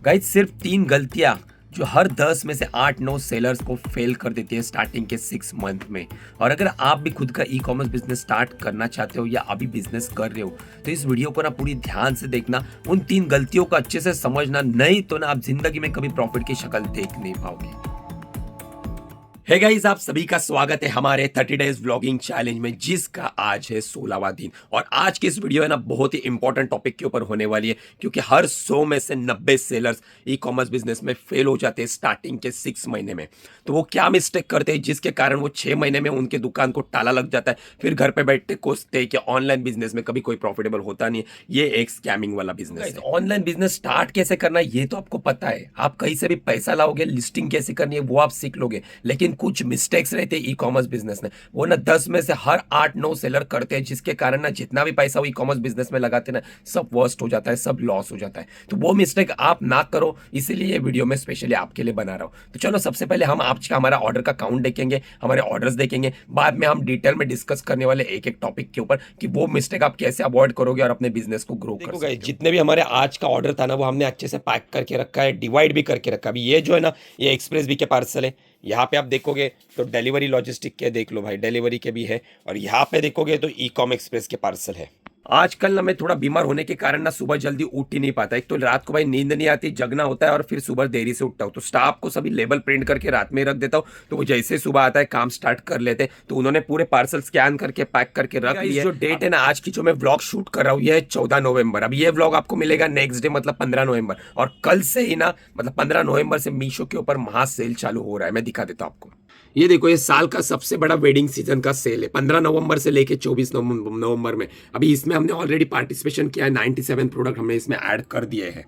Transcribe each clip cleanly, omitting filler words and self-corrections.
Guys सिर्फ 3 गलतियां जो हर 10 में से 8-9 सेलर्स को फेल कर देती है स्टार्टिंग के 6 मंथ में। और अगर आप भी खुद का ई कॉमर्स बिजनेस स्टार्ट करना चाहते हो या अभी बिजनेस कर रहे हो तो इस वीडियो को ना पूरी ध्यान से देखना, उन 3 गलतियों को अच्छे से समझना, नहीं तो ना आप जिंदगी में कभी प्रॉफिट की शक्ल देख नहीं पाओगे। हे गाइस, आप सभी का स्वागत है हमारे 30 डेज व्लॉगिंग चैलेंज में, जिसका आज है 16वां दिन। और आज की इस वीडियो है ना बहुत ही इंपॉर्टेंट टॉपिक के ऊपर होने वाली है, क्योंकि हर 100 में से 90 सेलर्स ई कॉमर्स बिजनेस में फेल हो जाते हैं स्टार्टिंग के 6 महीने में। तो वो क्या मिस्टेक करते हैं जिसके कारण वो 6 महीने में उनके दुकान को ताला लग जाता है, फिर घर पे बैठते कोसते हैं कि ऑनलाइन बिजनेस में कभी कोई प्रॉफिटेबल होता नहीं है, ये एक स्कैमिंग वाला बिजनेस है। ऑनलाइन बिजनेस स्टार्ट कैसे करना है ये तो आपको पता है, आप कहीं से भी पैसा लाओगे, लिस्टिंग कैसे करनी है वो आप सीख लोगे, लेकिन कुछ मिस्टेक्स रहते हैं ई कॉमर्स बिजनेस में, वो ना 10 में से हर 8-9 सेलर करते हैं, जिसके कारण ना जितना भी पैसा वो ई कॉमर्स बिजनेस में लगाते हैं ना सब वर्स्ट हो जाता है, सब लॉस हो जाता है। तो वो मिस्टेक आप ना करो, इसीलिए ये वीडियो में स्पेशली आपके लिए बना रहा हूं। तो चलो सबसे पहले हम आज का हमारा ऑर्डर का काउंट देखेंगे, हमारे ऑर्डर्स देखेंगे, बाद में हम डिटेल में डिस्कस करने वाले एक एक टॉपिक के ऊपर कि वो मिस्टेक आप कैसे अवॉइड करोगे और अपने बिजनेस को ग्रो कर सकते हो। जितने भी हमारे आज का ऑर्डर था ना वो हमने अच्छे से पैक करके रखा है, डिवाइड भी करके रखा है। अभी ये जो है ना ये एक्सप्रेस बी के पार्सल है, यहाँ पे आप देखोगे तो डिलीवरी लॉजिस्टिक के देख लो भाई, डिलीवरी के भी है, और यहाँ पे देखोगे तो ई कॉम एक्सप्रेस के पार्सल है। आजकल ना मैं थोड़ा बीमार होने के कारण ना सुबह जल्दी उठ ही नहीं पाता, एक तो रात को भाई नींद नहीं आती, जगना होता है और फिर सुबह देरी से उठता हूँ। तो स्टाफ को सभी लेबल प्रिंट करके रात में रख देता हूँ, तो वो जैसे सुबह आता है काम स्टार्ट कर लेते हैं। तो उन्होंने पूरे पार्सल स्कैन करके पैक करके रख लिया। जो डेट है ना आज की जो मैं व्लॉग शूट कर रहा हूँ ये है 14 नवंबर। अब ये व्लॉग आपको मिलेगा नेक्स्ट डे मतलब 15 नवंबर, और कल से ही ना मतलब 15 नवंबर से मीशो के ऊपर महा सेल चालू हो रहा है। मैं दिखा देता हूँ आपको, ये देखो ये साल का सबसे बड़ा वेडिंग सीजन का सेल है, 15 नवंबर से लेके 24 नवंबर में। अभी इसमें हमने ऑलरेडी पार्टिसिपेशन किया है, 97 प्रोडक्ट हमने इसमें ऐड कर दिए हैं,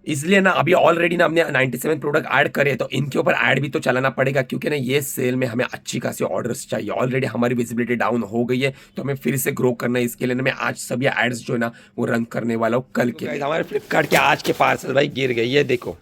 इसलिए ना अभी ऑलरेडी ना हमने 97 प्रोडक्ट ऐड करे, तो इनके ऊपर ऐड भी तो चलाना पड़ेगा, क्योंकि ना ये सेल में हमें अच्छी खासी ऑर्डर्स चाहिए। ऑलरेडी हमारी विजिबिलिटी डाउन हो गई है, तो हमें फिर से ग्रो करना है। इसके लिए ना मैं आज सभी एड्स जो है ना वो रन करने वाला हूँ कल के। हमारे फ्लिपकार्ट के आज के पार्सल भाई गिर गई है, देखो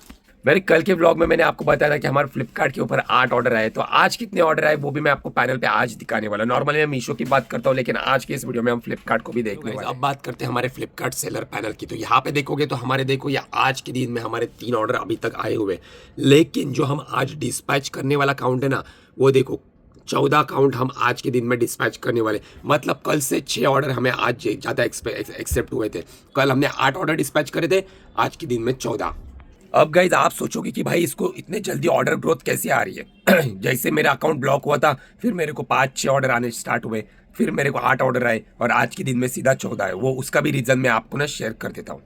मेरे कल के व्लॉग में मैंने आपको बताया था कि हमारे फ्लिपकार्ट के ऊपर 8 ऑर्डर आए, तो आज कितने ऑर्डर आए वो भी मैं आपको पैनल पे आज दिखाने वाला। नॉर्मली मैं मीशो की बात करता हूँ, लेकिन आज के इस वीडियो में हम फ्लिपकार्ट को भी देखने वाले। अब बात करते हैं हमारे फ्लिपकार्ट सेलर पैनल की। तो यहाँ पे देखोगे तो हमारे देखो ये आज के दिन में हमारे 3 ऑर्डर अभी तक आए हुए, लेकिन जो हम आज डिस्पैच करने वाला काउंट है ना वो देखो 14 काउंट हम आज के दिन में डिस्पैच करने वाले। मतलब कल से 6 ऑर्डर हमें आज ज़्यादा एक्सेप्ट हुए थे। कल हमने 8 ऑर्डर डिस्पैच करे थे, आज के दिन में 14। अब गाइज आप सोचोगे कि भाई इसको इतने जल्दी ऑर्डर ग्रोथ कैसे आ रही है। जैसे मेरा अकाउंट ब्लॉक हुआ था, फिर मेरे को 5-6 ऑर्डर आने स्टार्ट हुए, फिर मेरे को 8 ऑर्डर आए, और आज के दिन में सीधा 14 है। वो उसका भी रीज़न मैं आपको ना शेयर कर देता हूँ,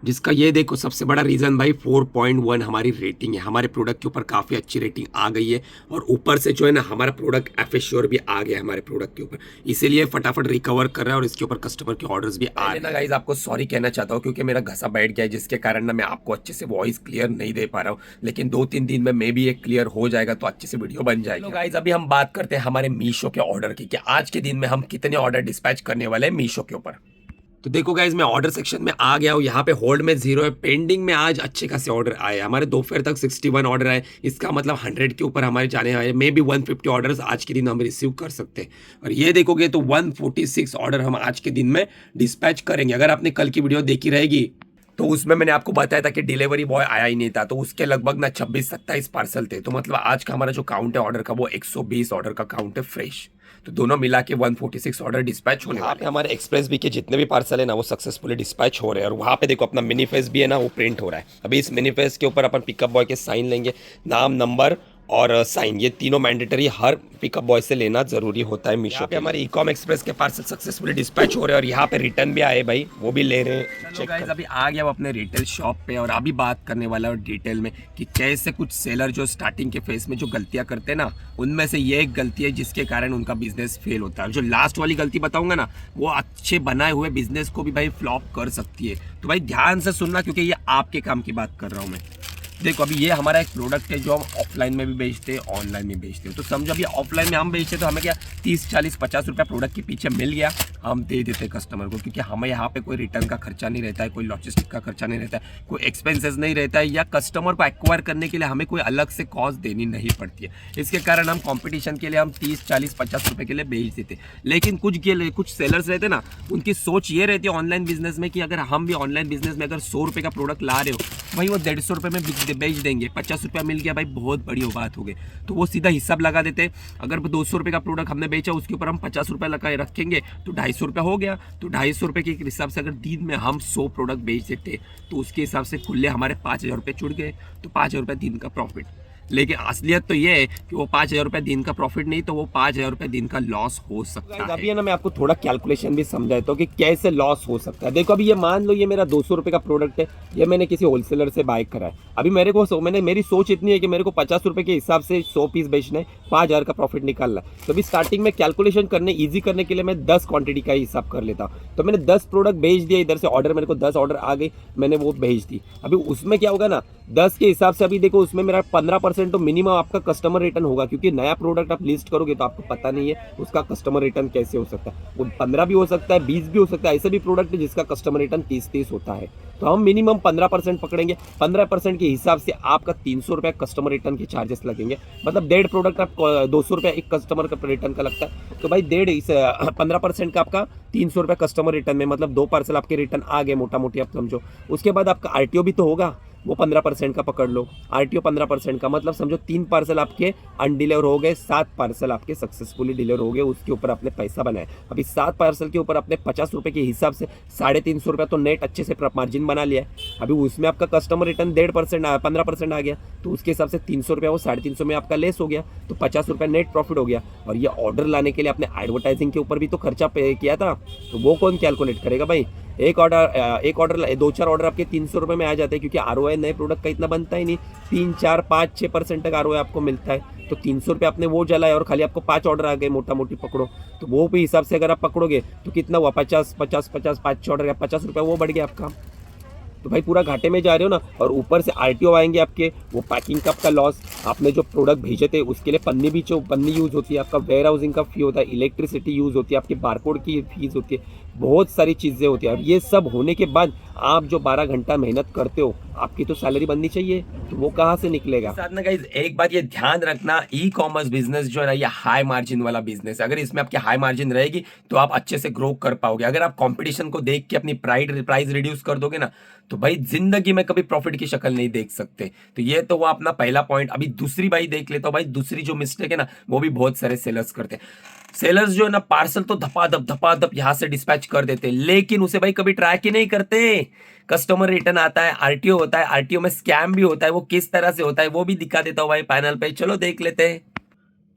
जिसका ये देखो सबसे बड़ा रीज़न भाई 4.1 हमारी रेटिंग है। हमारे प्रोडक्ट के ऊपर काफ़ी अच्छी रेटिंग आ गई है, और ऊपर से जो है ना हमारा प्रोडक्ट एफएश्योर भी आ गया हमारे प्रोडक्ट के ऊपर, इसीलिए फटाफट रिकवर कर रहा है, और इसके ऊपर कस्टमर के ऑर्डर्स भी आ रहे हैं। ना गाइस आपको सॉरी कहना चाहता हूँ, क्योंकि मेरा घसा बैठ गया है, जिसके कारण ना मैं आपको अच्छे से वॉइस क्लियर नहीं दे पा रहा हूँ, लेकिन 2-3 दिन में मे भी ये क्लियर हो जाएगा तो अच्छे से वीडियो बन जाएगी। गाइस अभी हम बात करते हैं हमारे मीशो के ऑर्डर की, कि आज के दिन में हम कितने ऑर्डर डिस्पैच करने वाले हैं मीशो के ऊपर। तो देखो गाइज मैं ऑर्डर सेक्शन में आ गया हूँ, यहाँ पे होल्ड में 0 है, पेंडिंग में आज अच्छे खासे ऑर्डर आए। हमारे दोपहर तक 61 ऑर्डर आए, इसका मतलब 100 के ऊपर हमारे जाने आए, मे बी 150 ऑर्डर्स आज के दिन हम रिसीव कर सकते हैं। और ये देखोगे तो 146 ऑर्डर हम आज के दिन में डिस्पैच करेंगे। अगर आपने कल की वीडियो देखी रहेगी तो उसमें मैंने आपको बताया था कि डिलीवरी बॉय आया ही नहीं था, तो उसके लगभग ना 26-27 पार्सल थे। तो मतलब आज का हमारा जो काउंट है ऑर्डर का वो 120 ऑर्डर का काउंट है फ्रेश। तो दोनों मिला के 146 ऑर्डर डिस्पैच होने वाले। हमारे एक्सप्रेस बी के जितने भी पार्सल है ना वो सक्सेसफुली डिस्पैच हो रहे हैं, और वहाँ पे देखो अपना मिनी फेस भी है ना वो प्रिंट हो रहा है। अभी इस मिनी फेस के ऊपर अपन पिकअप बॉय के साइन लेंगे, नाम, नंबर और साइन, ये तीनों मैंडेटरी हर पिकअप बॉय से लेना जरूरी होता है मीशो पे। हमारे ई कॉम एक्सप्रेस के पार्सल सक्सेसफुली डिस्पैच हो रहे हैं, और यहाँ पे रिटर्न भी आए भाई, वो भी ले रहे हैं। चलो गाइस अभी आ गया वो अपने रिटेल शॉप पे, और अभी बात करने वाला है डिटेल में कि कैसे कुछ सेलर जो स्टार्टिंग के फेस में जो गलतियां करते हैं ना, उनमें से ये एक गलती है जिसके कारण उनका बिजनेस फेल होता है। जो लास्ट वाली गलती बताऊंगा ना वो अच्छे बनाए हुए बिजनेस को भी भाई फ्लॉप कर सकती है। तो भाई ध्यान से सुनना, क्योंकि ये आपके काम की बात कर रहा हूँ मैं। देखो अभी ये हमारा एक प्रोडक्ट है जो हम ऑफलाइन में भी बेचते हैं, ऑनलाइन में बेचते हैं। तो समझो अभी ऑफलाइन में हम बेचते तो हमें क्या 30 40 50 रुपया प्रोडक्ट के पीछे मिल गया, हम दे देते कस्टमर को, क्योंकि हमें यहाँ पे कोई रिटर्न का खर्चा नहीं रहता है, कोई लॉजिस्टिक का खर्चा नहीं रहता है, कोई एक्सपेंसेस नहीं रहता है, या कस्टमर को एक्वायर करने के लिए हमें कोई अलग से कॉस्ट देनी नहीं पड़ती है। इसके कारण हम कंपटीशन के लिए हम 30 40 50 रुपये के लिए बेच देते। लेकिन कुछ सेलर्स रहते ना, उनकी सोच ये रहती है ऑनलाइन बिजनेस में कि अगर हम भी ऑनलाइन बिजनेस में अगर 100 रुपये का प्रोडक्ट ला रहे हो, भाई वो 150 रुपये में बेच देंगे, 50 रुपया मिल गया भाई, बहुत बड़ी बात हो गई। तो वो सीधा हिसाब लगा देते हैं, अगर 200 रुपये का प्रोडक्ट हमने बेचा उसके ऊपर हम 50 रुपये लगा रखेंगे तो 250 रुपये हो गया। तो 250 रुपये के हिसाब से अगर दिन में हम 100 प्रोडक्ट बेच देते तो उसके हिसाब से खुले हमारे 5000 रुपये जुड़ गए, तो 5000 रुपये दिन का प्रॉफिट। लेकिन असलियत तो ये है कि वो 5000 रुपये दिन का प्रॉफिट नहीं, तो वो 5000 रुपये दिन का लॉस हो सकता है। अभी ना मैं आपको थोड़ा कैलकुलेशन भी समझाता हूँ कि कैसे लॉस हो सकता है। देखो अभी ये मान लो ये मेरा 200 रुपये का प्रोडक्ट है, ये मैंने किसी होलसेलर से बाय करा है। अभी मेरी सोच इतनी है कि मेरे को 50 रुपये के हिसाब से 100 पीस बेचना है, 5000 का प्रॉफिट निकालना है। तो अभी स्टार्टिंग में कैलकुलेशन करने ईजी करने के लिए मैं 10 क्वांटिटी का हिसाब कर लेता हूँ। तो मैंने 10 प्रोडक्ट बेच दिया, इधर से ऑर्डर मेरे को 10 ऑर्डर आ गई, मैंने वो भेज दी। अभी उसमें क्या होगा ना, 10 के हिसाब से अभी देखो उसमें मेरा 15% तो मिनिमम आपका कस्टमर रिटर्न होगा, क्योंकि नया प्रोडक्ट आप लिस्ट करोगे तो आपको पता नहीं है उसका कस्टमर रिटर्न कैसे हो सकता है। वो 15 भी हो सकता है, 20 भी हो सकता है। ऐसे भी प्रोडक्ट है जिसका कस्टमर रिटर्न 30 होता है। तो हम मिनिमम 15% पकड़ेंगे। 15% के हिसाब से आपका 300 रुपये कस्टमर रिटर्न के चार्जेस लगेंगे। मतलब 1.5 प्रोडक्ट आप 200 रुपये एक कस्टमर का रिटर्न का लगता है, तो भाई 15% का आपका 300 रुपये कस्टमर रिटर्न में, मतलब 2 पार्सल आपके रिटर्न आ गए मोटा मोटी आप समझो। उसके बाद आपका आरटीओ भी तो होगा, वो 15% का पकड़ लो। आरटीओ 15% का मतलब समझो 3 पार्सल आपके अनडिलीवर हो गए, 7 पार्सल आपके सक्सेसफुली डिलीवर हो गए, उसके ऊपर आपने पैसा बनाया। अभी 7 पार्सल के ऊपर आपने 50 रुपये के हिसाब से 350 रुपये तो नेट अच्छे से मार्जिन बना लिया है। अभी उसमें आपका कस्टमर रिटर्न 15% आ गया, तो उसके हिसाब से 300 रुपये वो 350 में आपका लेस हो गया, तो 50 रुपये नेट प्रॉफिट हो गया। और ये ऑर्डर लाने के लिए आपने एडवर्टाइजिंग के ऊपर भी तो खर्चा पे किया था, तो वो कौन कैलकुलेट करेगा भाई। एक ऑर्डर 2-4 ऑर्डर आपके 300 रुपये में आ जाते हैं, क्योंकि आरओआई नए प्रोडक्ट का इतना बनता ही नहीं। 3 4 5 6% तक आरओआई आपको मिलता है। तो 300 रुपये आपने वो जलाए और खाली आपको 5 ऑर्डर आ गए मोटा मोटी पकड़ो, तो वो भी हिसाब से अगर आप पकड़ोगे तो कितना हुआ, 50 50 50 5 ऑर्डर, 50 रुपये वो बढ़ गया आपका। तो भाई पूरा घाटे में जा रहे हो ना। और ऊपर से आरटीओ आएंगे आपके, वो पैकिंग का आपका लॉस, आपने जो प्रोडक्ट भेजे थे उसके लिए पन्नी यूज़ होती है, आपका वेयर हाउसिंग का फी होता है, इलेक्ट्रिसिटी यूज़ होती है, आपकी बारकोड की फीस होती है, बहुत सारी चीज़ें होती है। और ये सब होने के बाद आप जो 12 घंटा मेहनत करते हो, आपकी तो सैलरी बननी चाहिए, तो वो कहाँ से निकलेगा। साथ में गाइस एक बात ये ध्यान रखना, ई कॉमर्स बिजनेस जो है ना, ये हाई मार्जिन वाला बिजनेस है। अगर इसमें आपकी हाई मार्जिन रहेगी तो आप अच्छे से ग्रो कर पाओगे। अगर आप कंपटीशन को देख के अपनी प्राइस रिड्यूस कर दोगे ना, तो भाई जिंदगी में कभी प्रॉफिट की शक्ल नहीं देख सकते। तो ये तो वो अपना पहला पॉइंट। अभी दूसरी भाई देख लेता हूँ। भाई दूसरी जो मिस्टेक है ना, वो भी बहुत सारे सेलर्स करते हैं। सेलर्स जो है ना, पार्सल तो धपाधप यहां से डिस्पैच कर देते, लेकिन उसे भाई कभी ट्रैक ही नहीं करते। कस्टमर रिटर्न आता है, आरटीओ होता है, आरटीओ में स्कैम भी होता है, वो किस तरह से होता है वो भी दिखा देता हूं भाई पैनल पे, चलो देख लेते हैं।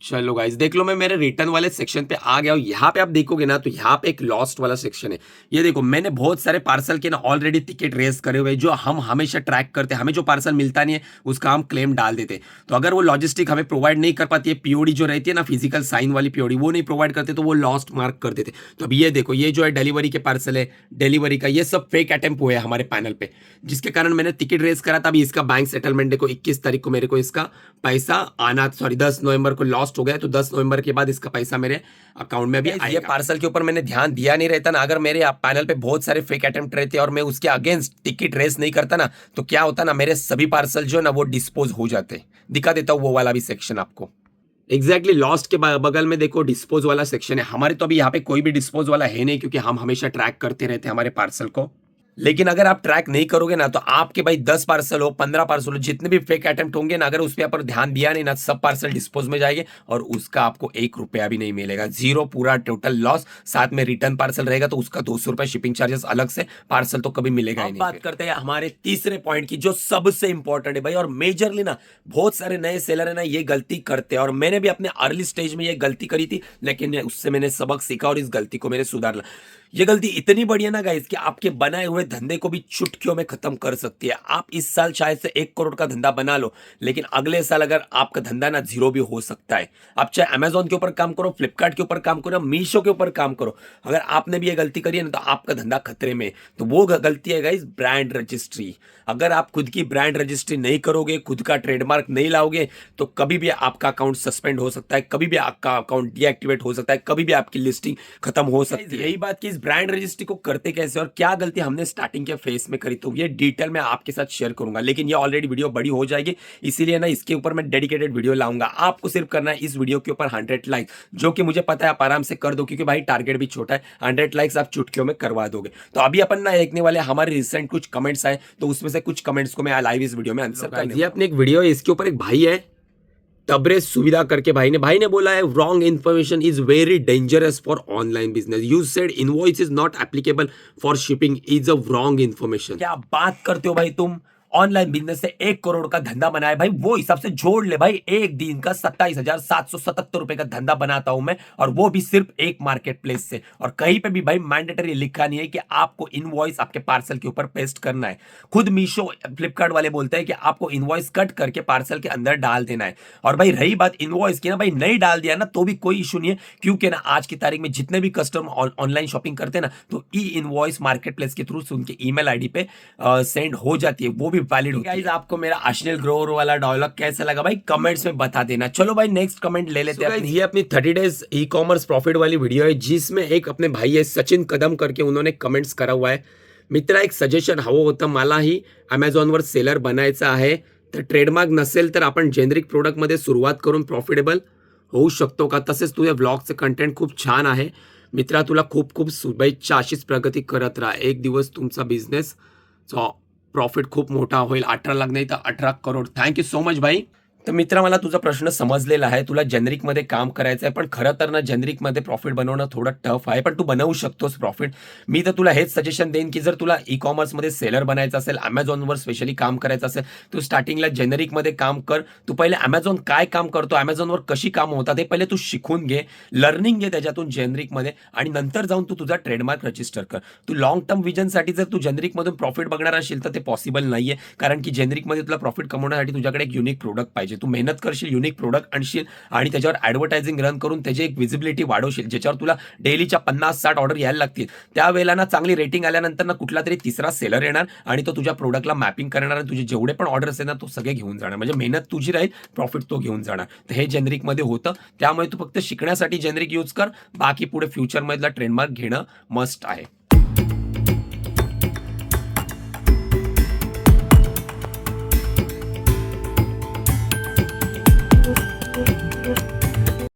चलो गाइस देख लो, मैं मेरे रिटर्न वाले सेक्शन पे आ गया हूँ। यहाँ पे आप देखोगे ना, तो यहाँ पे एक लॉस्ट वाला सेक्शन है। ये देखो, मैंने बहुत सारे पार्सल के ना ऑलरेडी टिकट रेस करे हुए, जो हम हमेशा ट्रैक करते हैं। हमें जो पार्सल मिलता नहीं है उसका हम क्लेम डाल देते हैं। तो अगर वो लॉजिस्टिक हमें प्रोवाइड नहीं कर पाती है, पीओडी जो रहती है ना, फिजिकल साइन वाली पीओडी, वो नहीं प्रोवाइड करते, तो वो लॉस्ट मार्क कर देते। तो अब ये देखो, ये जो है डिलीवरी के पार्सल है, डिलीवरी का ये सब फेक अटेम्प्ट हुए हैं हमारे पैनल पे, जिसके कारण मैंने टिकट रेस करा था। अभी इसका बैंक सेटलमेंट देखो, 21 तारीख को मेरे को इसका पैसा आना, 10 नवंबर को लॉस्ट हो गया, तो 10 नवंबर के बाद इसका पैसा मेरे अकाउंट में भी आएगा। ये पार्सल के ऊपर मैंने ध्यान दिया नहीं रहता ना, अगर मेरे पैनल पे बहुत सारे फेक अटेम्प्ट रहते और मैं उसके अगेंस्ट टिकट रेस नहीं करता ना, तो क्या होता ना, मेरे सभी पार्सल जो है ना वो डिस्पोज हो जाते। दिखा देता हूँ वो वाला भी सेक्शन आपको। एग्जैक्टली लॉस्ट के बगल में देखो डिस्पोज वाला सेक्शन है। हमारे तो अभी यहाँ पे कोई भी डिस्पोज वाला है नहीं, क्योंकि हम हमेशा ट्रैक करते रहते हैं हमारे पार्सल को। लेकिन अगर आप ट्रैक नहीं करोगे ना, तो आपके भाई 10 पार्सल हो, 15 पार्सल हो, जितने भी फेक अटेम्प्ट होंगे ना, अगर उस पर ध्यान दिया नहीं ना, सब पार्सल डिस्पोज में जाएंगे और उसका आपको 1 रुपया भी नहीं मिलेगा। जीरो, पूरा टोटल लॉस। साथ में रिटर्न पार्सल रहेगा तो उसका 200 रुपये शिपिंग चार्जेस अलग से, पार्सल तो कभी मिलेगा ही नहीं। बात करते हैं हमारे तीसरे पॉइंट की, जो सबसे इंपॉर्टेंट है भाई, और मेजरली ना बहुत सारे नए सेलर है ना ये गलती करते हैं, और मैंने भी अपने अर्ली स्टेज में ये गलती करी थी, लेकिन उससे मैंने सबक सीखा और इस गलती को मैंने सुधार ला। ये गलती इतनी बड़ी है ना गाइस कि आपके बनाए हुए धंधे को भी चुटकियों में खत्म कर सकती है। आप इस साल शायद से 1 करोड़ का धंधा बना लो, लेकिन अगले साल अगर आपका धंधा ना जीरो भी हो सकता है। आप चाहे अमेजोन के ऊपर काम करो, फ्लिपकार्ट के ऊपर काम करो, मीशो के ऊपर काम करो, अगर आपने भी ये गलती करी है ना तो आपका धंधा खतरे में है। तो वो गलती है गाइस ब्रांड रजिस्ट्री। अगर आप खुद की ब्रांड रजिस्ट्री नहीं करोगे, खुद का ट्रेडमार्क नहीं लाओगे, तो कभी भी आपका अकाउंट सस्पेंड हो सकता है, कभी भी आपका अकाउंट डीएक्टिवेट हो सकता है, कभी भी आपकी लिस्टिंग खत्म हो सकती है। यही बात कि इस ब्रांड रजिस्ट्री को करते कैसे और क्या गलती हमने स्टार्टिंग के फेस में करी, तो ये डिटेल में आपके साथ शेयर करूंगा। लेकिन ये ऑलरेडी वीडियो बड़ी हो जाएगी, इसीलिए ना इसके ऊपर मैं डेडिकेटेड वीडियो लाऊंगा। आपको सिर्फ करना है इस वीडियो के ऊपर 100 लाइक, जो कि मुझे पता है आप आराम से कर दो, क्योंकि भाई टारगेट भी छोटा है। 100 लाइक्स आप चुटकियों में करवा दोगे। तो अभी अपन ना देखने वाले हमारे रिसेंट कुछ कमेंट्स आए, तो उसमें से कुछ कमेंट्स को मैं लाइव इस वीडियो में आंसर करने। ये अपनी एक वीडियो है, इसके ऊपर एक भाई है तबरेज सुविधा करके, भाई ने बोला है wrong information is very dangerous for online business. You said invoice is not applicable for shipping is a wrong information. क्या बात करते हो भाई तुम? ऑनलाइन बिजनेस से 1 करोड़ का धंधा बनाया भाई, वो हिसाब से जोड़ ले भाई। एक दिन का 27,777 रुपए का धंधा बनाता हूं मैं, और वो भी सिर्फ एक मार्केट प्लेस से। और कहीं पे भी भाई मैंडेटरी लिखा नहीं है कि आपको इनवॉइस आपके पार्सल के ऊपर पेस्ट करना है। खुद मीशो फ्लिपकार्ट वाले बोलते हैं कि आपको इनवॉइस कट करके पार्सल के अंदर डाल देना है। और भाई रही बात इनवॉइस की ना, भाई नहीं डाल दिया ना तो भी कोई इशू नहीं है, क्योंकि ना आज की तारीख में जितने भी कस्टमर ऑनलाइन शॉपिंग करते हैं ना, तो ई इनवॉइस मार्केट प्लेस के थ्रू उनके ईमेल आईडी पे सेंड हो जाती है, वो भी वैलिड होती है। गाइस आपको मेरा अश्लील ग्रोवर वाला डायलॉग कैसा लगा भाई कमेंट्स में बता देना। चलो भाई नेक्स्ट कमेंट ले लेते हैं। ये अपनी 30 डेज ई कॉमर्स प्रॉफिट वाली वीडियो है, जिसमें एक अपने भाई है सचिन कदम करके, उन्होंने कमेंट्स करा हुआ है, मित्रा एक सजेशन हवं होतं, मलाही अमेझॉनवर सेलर बनायचं आहे, तर ट्रेडमार्क नसेल तर आपण जेनेरिक प्रोडक्टमध्ये सुरुवात करून प्रॉफिटेबल होऊ शकतो का? तसेच तुझ्या व्लॉगचं कंटेंट खूप छान आहे मित्रा, तुला खूप खूप शुभेच्छा, अशीच प्रगती करत राहा, एक दिवस तुमचा बिझनेस प्रॉफिट खूप मोठा होईल, 18 लाख नाही तर 18 करोड। थँक्यू सो मच भाई। तर मित्रा मला तुझा प्रश्न समजलेला आहे, तुला जेनेरिकमध्ये काम करायचं आहे, पण खरं तर ना जेनेरिकमध्ये प्रॉफिट बनवणं थोडं टफ आहे, पण तू बनवू शकतोस प्रॉफिट। मी तर तुला हेच सजेशन देईन की जर तुला ई कॉमर्समध्ये सेलर बनायचं असेल, अमेझॉनवर स्पेशली काम करायचं असेल, तू स्टार्टिंगला जेनेरिकमध्ये काम कर। तू पहिले अमेझॉन काय काम करतो, अमेझॉनवर कशी कामं होतात हे पहिले तू शिकून घे, लर्निंग घे त्याच्यातून जेनेरिकमध्ये, आणि नंतर जाऊन तू तुझा ट्रेडमार्क रजिस्टर कर। तू लॉंग टर्म विजनसाठी जर तू जेनेरिकमधून प्रॉफिट बघणार असेल तर ते पॉसिबल नाहीये, कारण की जेनेरिकमध्ये तुला प्रॉफिट कमवण्यासाठी तुझ्याकडे एक युनिक प्रोडक्ट पाहिजे। तू मेहनत करशील, युनिक प्रोडक्ट आणशील, आणि त्याच्यावर ॲडव्हर्टायझिंग रन करून त्याची एक विजिबिलिटी वाढवशील, ज्याच्यावर तुला डेलीच्या 50-60 ऑर्डर यायला लागतील। त्यावेळेला ना चांगली रेटिंग आल्यानंतर ना कुठला तरी तिसरा सेलर येणार, आणि तो तुझ्या प्रोडक्टला मॅपिंग करणार, आणि तुझे जेवढे पण ऑर्डर्स आहेत ना तो सगळे घेऊन जाणार। म्हणजे मेहनत तुझी राहील, प्रॉफिट तो घेऊन जाणार। तर हे जेनेरिकमध्ये होतं, त्यामुळे तू फक्त शिकण्यासाठी जेनेरिक यूज कर, बाकी पुढे फ्युचरमधला ट्रेडमार्क घेणं मस्ट आहे।